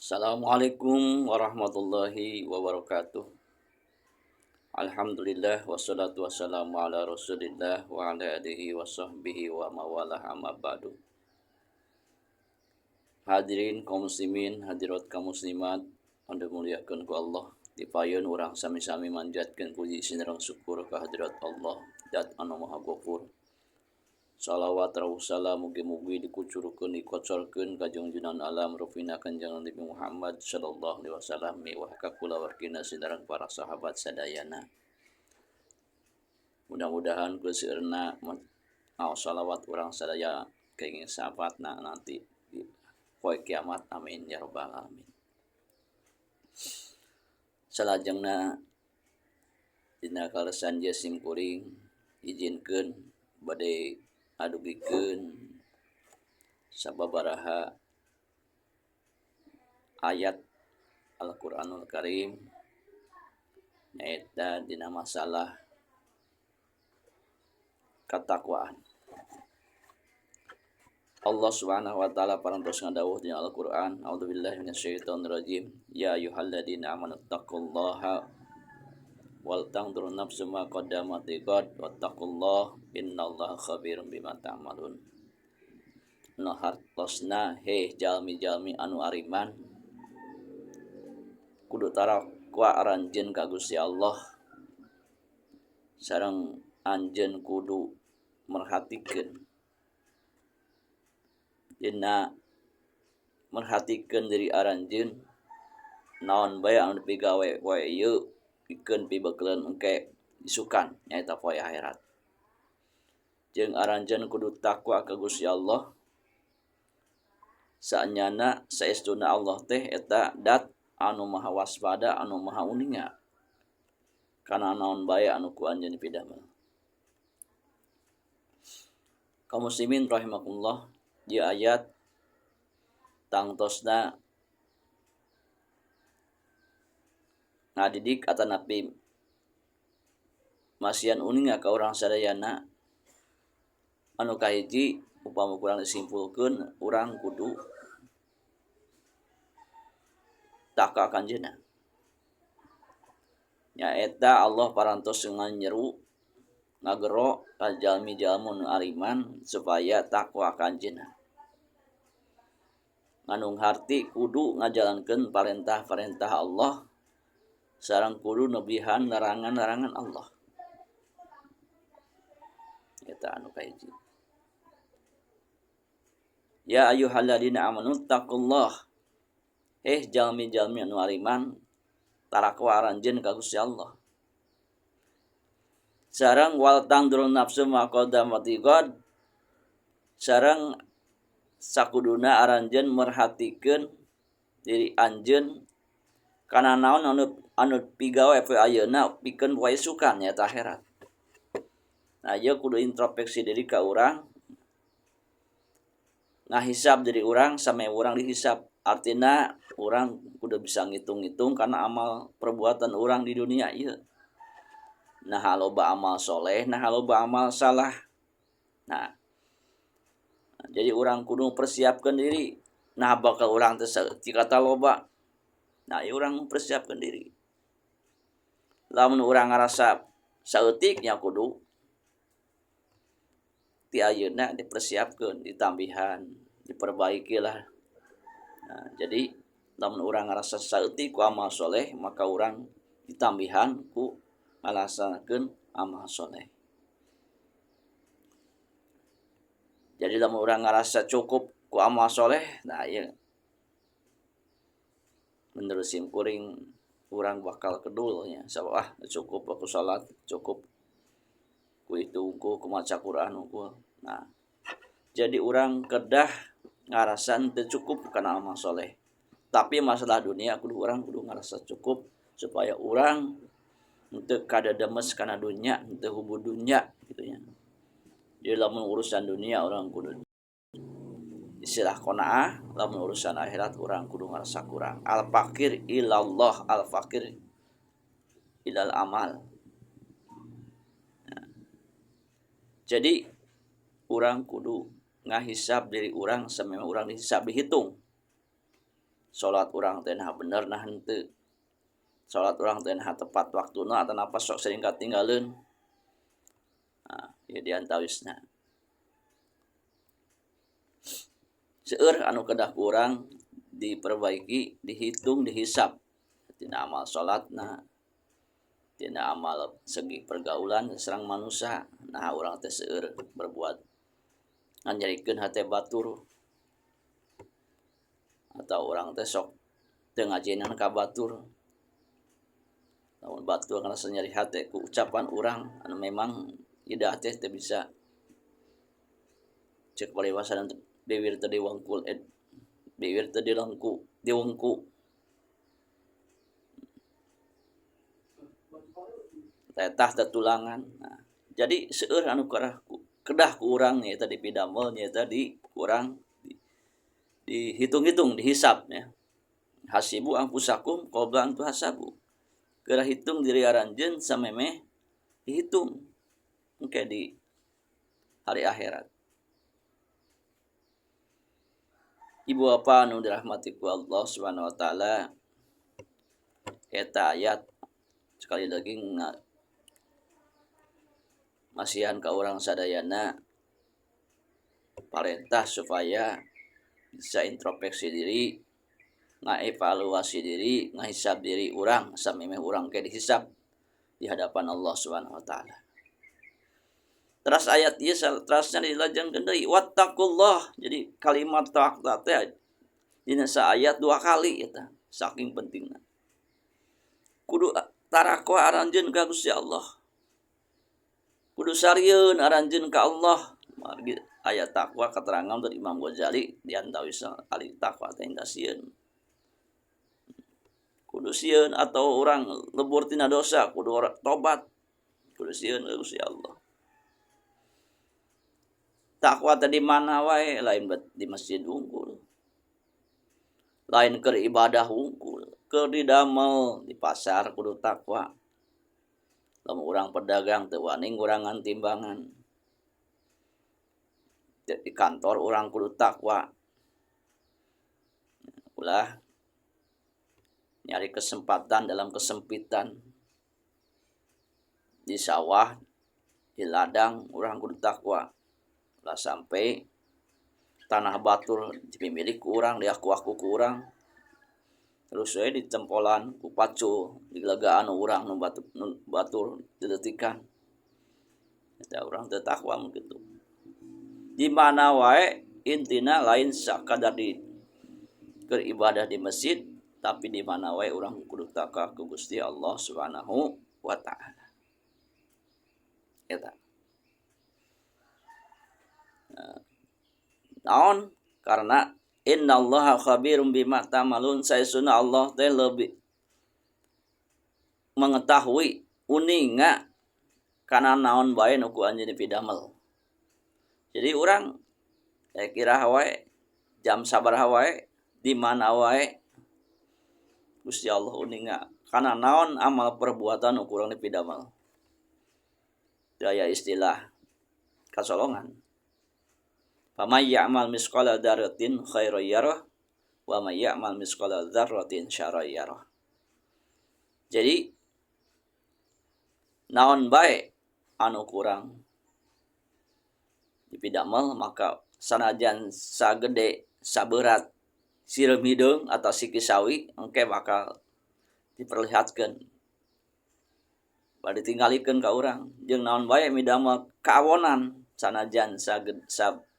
Assalamualaikum warahmatullahi wabarakatuh. Alhamdulillah wassalatu wassalamu ala Rasulillah wa ala alihi wa sahbihi wa mawalah amma ba'du. Hadirin kaum muslimin, hadirat kaum muslimat, anda muliakan ku Allah. Dipayun orang sami-sami manjatkan puji sinarang syukur kehadirat Allah dat anu maha ghafur. Salawat rawuh salam mugi-mugi dikucurkeun dikocorkeun ka junjungan alam rufina kanjeng Nabi Muhammad sallallahu alaihi wasallam miwah ka kulawargina sinareng para sahabat sadayana. Mudah-mudahan ku seueurna salawat urang sadaya kenging sahabatna nanti di poe kiamat, amin ya rabbal alamin. Salajengna dina kalesan sim kuring izinkeun bade adugikeun sababaraha ayat Al-Qur'anul Karim nyaeta dina masalah katakwaan. Allah Subhanahu wa taala parantos ngadawuh dina Al-Qur'an, a'udzubillahi minasyaitonir rajim, ya ayyuhalladzina amanu taqullaha wal tanzur nafsum ma qaddamat lighad wattaqullaha innallaha khabirum bima ta'malun. Nu hartosna heh jalmi-jalmi anu ariman kudu tarakwa aranjeun ka Gusti Allah sareng anjeun kudu merhatikeun dina merhatikeun diri aranjeun naon bae anu dipigawe poe ieu pikeun pibeukeun engke isukan nyaeta poe akhirat. Jeung aranjeun kudu takwa ka Gusti Allah saenyana saestuna Allah teh eta dat anu maha waspada anu maha uninga kana naon bae anu ku anjeun pidamel. Kaum muslimin rahimakumullah, di ayat tangtosna ngadidik atanapi masian uninga ka urang sadayana anu kahiji upama kurang disimpulkeun urang kudu takwa ka anjeunna. Nyaeta Allah parantos nganyeru ngagero ka jalmi-jalmi nu ariman supaya takwa ka anjeunna. Nganu harti kudu ngajalankeun parentah-parentah Allah sareng kudu nebihan larangan-larangan Allah. Eta anu kahiji. Ya ayyuhalladzina amanu taqullah. Jalmi-jalmi anu ariman tarakwa aranjeun ka Gusti Allah. Sareng wal tangdur nafsu ma qaddamat lighad. Sareng sakuduna aranjeun merhatikeun diri anjeun kana naon anu pigawe poe ayeuna pikeun poe sukan nyaeta akhirat. Nah, ieu kudu introspeksi diri ka urang, ngahisab diri urang sampai urang dihisab. Artina urang kudu bisa ngitung-ngitung karena amal perbuatan urang di dunia ieu. Nah, loba amal soleh, nah loba amal salah. Nah, jadi urang kudu persiapkan diri. Nah, bakal urang teh kata loba. Nah, urang persiapkan diri. Lamun urang ngarasa saeutik nya kudu ti ayeuna dipersiapkeun, ditambihan, diperbaikilah. Nah, jadi lamun urang ngarasa saeutik ku amal soleh, maka urang ditambihan ku ngalaksanakeun amal soleh. Jadi lamun urang ngarasa cukup ku amal soleh, nah ieu menurut sim kuring urang bakal kedul nya sabab cukup aku salat, cukup ku itu ku maca Quran unggul. Nah, jadi urang kedah ngarasan teu cukup kana amal soleh. Tapi masalah dunia urang kudu ngarasa cukup supaya urang henteu kadademes kana dunya, henteu hubud dunya kitu nya. Jadi lamun urusan dunia urang kudu istilah qanaah, lamun urusan akhirat urang kudu ngarasa kurang. Al-faqir ilallah, al-faqir ilal amal. Nah, jadi urang kudu ngahisab diri urang samemang urang dihisab dihitung salat urang teh nah bener nah henteu, salat urang teh nah tepat waktuna atau napa sok sering katinggalin. Nah, ieu diantawisna seueur anu kedah ku urang diperbaiki, dihitung, dihisab tina amal salatna, tina amal segi pergaulan sareng manusia. Nah urang teh seueur berbuat nganjarikeun hate batur atau urang teh sok teu ngajenan ka batur, lamun batur kana nyeri hate ku ucapan urang anu memang lidah teh teu bisa cek pariwasan bibir teu diwengkul bibir teu diwengku tetah tetulangan. Nah, jadi seueur anu kedah ku urang nya eta dipidamel nya eta di urang dihitung-hitung, dihisab ya. Hasibu anfusakum qabla an tuhasabu. Geura hitung diri aranjeun samemeh dihitung engke di hari akhirat. Ibu bapa anu dirahmati ku Allah Subhanahu wa taala, eta ayat sekali lagi masihan ka urang sadayana parentah supaya bisa introspeksi diri, ngaevaluasi diri, ngahisab diri urang samemeh urang ke dihisab di hadapan Allah Subhanahu wa taala. Teras ayat ieu terasnya dilajengkeun deui wattaqullah. Jadi kalimat taqwa teh dina saayat 2 kali eta, saking pentingna. Kudu tarakwa aranjeun ka Gusti Allah. Kudu sarieun aranjeun ka Allah. Margi ayat takwa keterangan dari Imam Ghazali diantawisna ali takwa teh sieun. Kudu sieun atau orang lebur tina dosa, kudu tobat. Kudu sieun ka Gusti Allah. Takwa tadi mana wae, lain di masjid unggul, lain keur ibadah unggul, keur didamel di pasar kudu takwa. Lamun urang pedagang teu wani ngurangan timbangan, di kantor urang kudu takwa. Ulah nyari kesempatan dalam kesempitan, di sawah, di ladang urang kudu takwa. Lah sampai tanah batur dipimilik ku urang, diaku-aku ku urang, terus we ditempolan ku pacu digelegaan urang nu batur diletikan, eta urang teu takwa kitu. Di mana wae intina lain sakadar di keur ibadah di masjid, tapi di mana wae urang kudu takwa ku Gusti Allah Subhanahu wa taala. Eta naon karena innallaha khabirum bima ta'malun, saestuna Allah teh lebih mengetahui uninga kana naon bae nu ku anjeun pidamel. Jadi urang kira wae jam sabaraha wae di mana wae Gusti Allah uninga kana naon amal perbuatan nu urang dipidamel. Daya istilah kasolongan. Faman ya'mal misqala dzarratin khairan yarah wa may ya'mal misqala dzarratin syarran yarah. Jadi naon bae anu kurang dipidamel maka sanajan sagede saberat sireum hideung atau siki sawi engke bakal diperlihatkeun bade tingalikeun ka urang jeung naon bae midamel kaawonan sanajan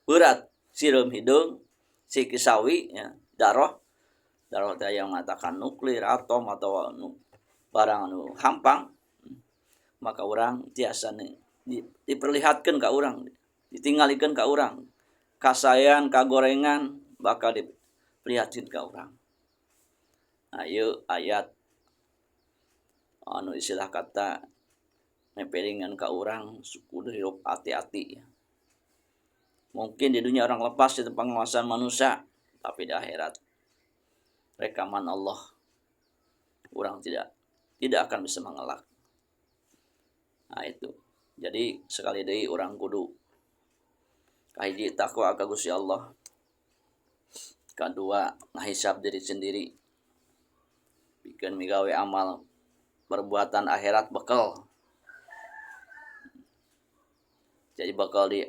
berat sireum hideung siki sawi ya, darah teh yang mengatakan nuklir atom atau barang anu hampang, maka urang tiasa diperlihatkeun ka urang, ditinggalikeun ka urang, kasayan kagorengan bakal diperlihatkeun ka urang. Nah ieu ayat anu istilah kata nempelingan ka urang kudu hirup hati-hati ya. Mungkin di dunia orang lepas di penguasaan manusia, tapi di akhirat rekaman Allah orang tidak akan bisa mengelak. Nah itu. Jadi sekali deui orang kudu kahiji takwa ka Gusti Allah. Kedua, ngahisab diri sendiri. Bikin migawe amal perbuatan akhirat bekal. Jadi bakal di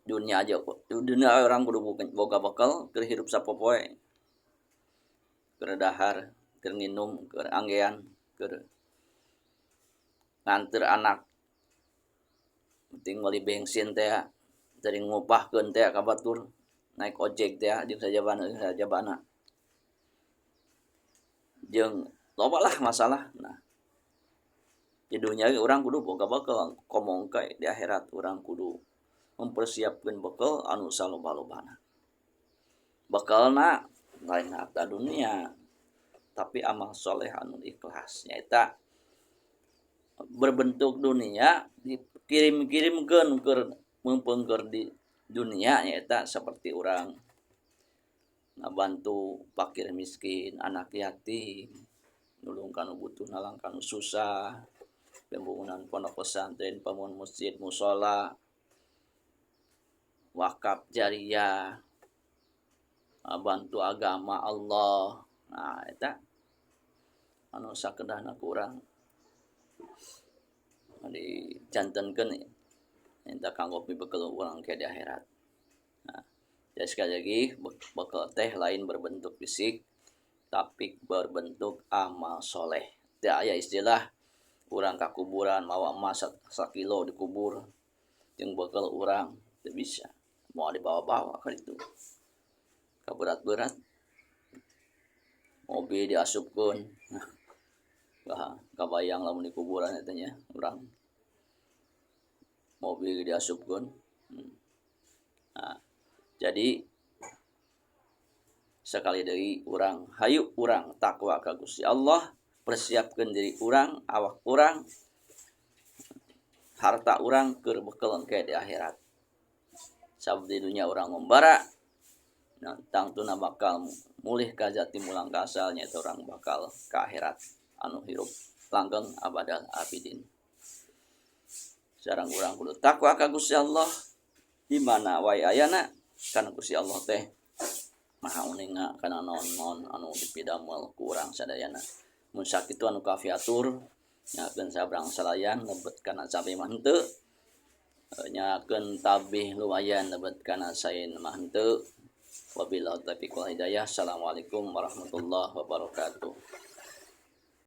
dunia aja kok. Di dunia orang kudu boga bekal keur hirup sapopoe. Keur dahar, keur nginum, keur anggean, keur nganter anak. Penting meuli bensin teh, dari ngupahkeun teh ka batur. Naik ojek teh jeung sajabana. Jeung loba lah masalah. Nah, di dunia orang kudu boga bekal komong kae di akhirat orang kudu mempersiapkan bekal anu saloba-lobana. Bekalna lain harta dunia, tapi amal soleh anu ikhlas. Nyaeta berbentuk dunia dikirim-kirimkeun keur meumpengkeun di dunia nyaeta seperti orang ngabantu fakir miskin, anak yatim, nulung kanu butuh, nalang kanu susah, pembangunan pondok pesantren, pembangunan masjid, musola, wakaf jariah, bantu agama Allah. Nah, eta anu sakedahna kurang dijantenkeun eta kanggo pibekal urang ke di akhirat. Nah, jadi sekali lagi bekal teh lain berbentuk fisik tapi berbentuk amal soleh. Teu aya istilah urang ka kuburan mawa emas 1 kilo dikubur jeung bekal urang teu bisa. Mau dibawa-bawa ka ditu. Ka berat-berat. Mobil diasupkeun. Nah, kabayang lamun di kuburan eta nya urang. Mobil diasupkeun. Nah, jadi sekali deui urang hayu urang takwa ka Gusti Allah, persiapkeun diri urang, awak urang, harta urang keur bekal engke di akhirat. Sabab di dunia urang ngombara, nah tangtuna bakal mulih ka jati mulang ka asal nyaeta urang bakal ka akhirat anu hirup langgeng abadal abidin. Sareng urang kudu takwa ka Gusti Allah di mana wae ayana kana Gusti Allah teh maha uninga kana naon-naon anu dipidamel ku urang sadayana. Mun sakitu anu kafiatur nyakeun sabrang salayan lebet kana cabe mah henteu. Nyakeun tabih lumayan lebet kana saeun mah henteu. Wabillahi taufiq wal hidayah. Assalamualaikum warahmatullahi wabarakatuh.